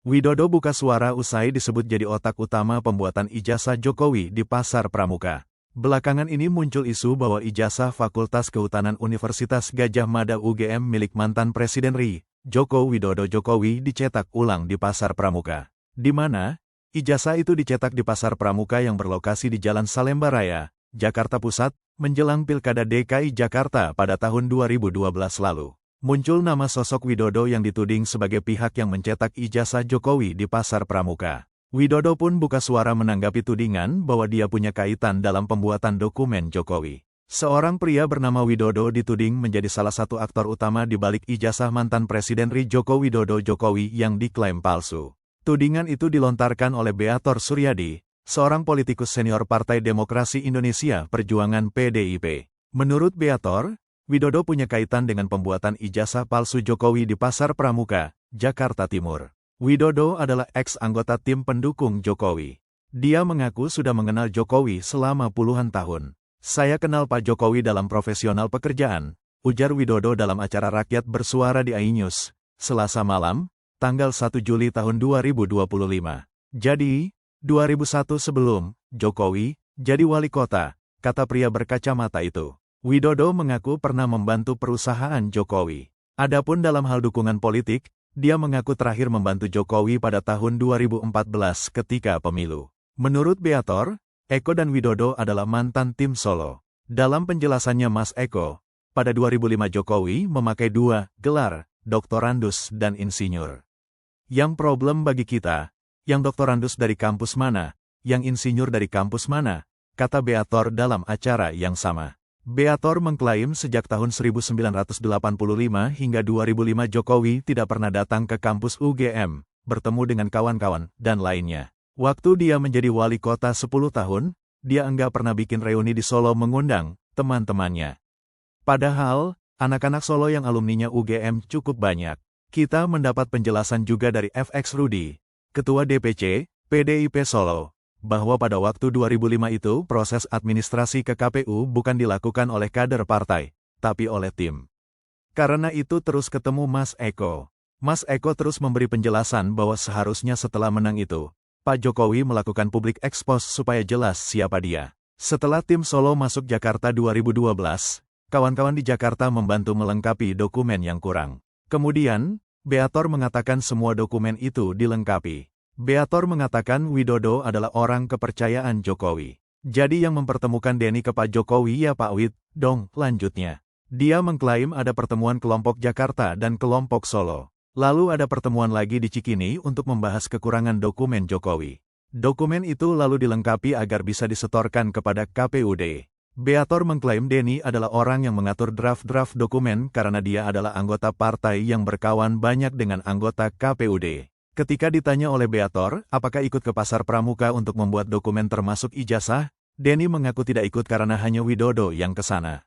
Widodo buka suara usai disebut jadi otak utama pembuatan ijazah Jokowi di Pasar Pramuka. Belakangan ini muncul isu bahwa ijazah Fakultas Kehutanan Universitas Gadjah Mada UGM milik mantan Presiden RI, Joko Widodo Jokowi dicetak ulang di Pasar Pramuka. Di mana? Ijazah itu dicetak di Pasar Pramuka yang berlokasi di Jalan Salemba Raya, Jakarta Pusat, menjelang Pilkada DKI Jakarta pada tahun 2012 lalu. Muncul nama sosok Widodo yang dituding sebagai pihak yang mencetak ijazah Jokowi di Pasar Pramuka. Widodo pun buka suara menanggapi tudingan bahwa dia punya kaitan dalam pembuatan dokumen Jokowi. Seorang pria bernama Widodo dituding menjadi salah satu aktor utama di balik ijazah mantan Presiden RI Joko Widodo Jokowi yang diklaim palsu. Tudingan itu dilontarkan oleh Beator Suryadi, seorang politikus senior Partai Demokrasi Indonesia Perjuangan PDIP. Menurut Beator, Widodo punya kaitan dengan pembuatan ijazah palsu Jokowi di Pasar Pramuka, Jakarta Timur. Widodo adalah ex-anggota tim pendukung Jokowi. Dia mengaku sudah mengenal Jokowi selama puluhan tahun. "Saya kenal Pak Jokowi dalam profesional pekerjaan," ujar Widodo dalam acara Rakyat Bersuara di iNews, Selasa malam, tanggal 1 Juli tahun 2025. "Jadi, 2001 sebelum Jokowi jadi wali kota," kata pria berkacamata itu. Widodo mengaku pernah membantu perusahaan Jokowi. Adapun dalam hal dukungan politik, dia mengaku terakhir membantu Jokowi pada tahun 2014 ketika pemilu. Menurut Beator, Eko dan Widodo adalah mantan tim Solo. Dalam penjelasannya Mas Eko, pada 2005 Jokowi memakai dua gelar, doktorandus dan insinyur. "Yang problem bagi kita, yang doktorandus dari kampus mana, yang insinyur dari kampus mana," kata Beator dalam acara yang sama. Beator mengklaim sejak tahun 1985 hingga 2005 Jokowi tidak pernah datang ke kampus UGM, bertemu dengan kawan-kawan, dan lainnya. Waktu dia menjadi wali kota 10 tahun, dia enggak pernah bikin reuni di Solo mengundang teman-temannya. Padahal, anak-anak Solo yang alumninya UGM cukup banyak. Kita mendapat penjelasan juga dari FX Rudi, Ketua DPC, PDIP Solo, bahwa pada waktu 2005 itu proses administrasi ke KPU bukan dilakukan oleh kader partai, tapi oleh tim. Karena itu terus ketemu Mas Eko. Mas Eko terus memberi penjelasan bahwa seharusnya setelah menang itu, Pak Jokowi melakukan public expose supaya jelas siapa dia. Setelah tim Solo masuk Jakarta 2012, kawan-kawan di Jakarta membantu melengkapi dokumen yang kurang. Kemudian, Beator mengatakan semua dokumen itu dilengkapi. Beator mengatakan Widodo adalah orang kepercayaan Jokowi. "Jadi yang mempertemukan Denny ke Pak Jokowi ya Pak Wid, dong," lanjutnya. Dia mengklaim ada pertemuan kelompok Jakarta dan kelompok Solo. Lalu ada pertemuan lagi di Cikini untuk membahas kekurangan dokumen Jokowi. Dokumen itu lalu dilengkapi agar bisa disetorkan kepada KPUD. Beator mengklaim Denny adalah orang yang mengatur draft-draft dokumen karena dia adalah anggota partai yang berkawan banyak dengan anggota KPUD. Ketika ditanya oleh Beator, apakah ikut ke Pasar Pramuka untuk membuat dokumen termasuk ijazah, Denny mengaku tidak ikut karena hanya Widodo yang ke sana.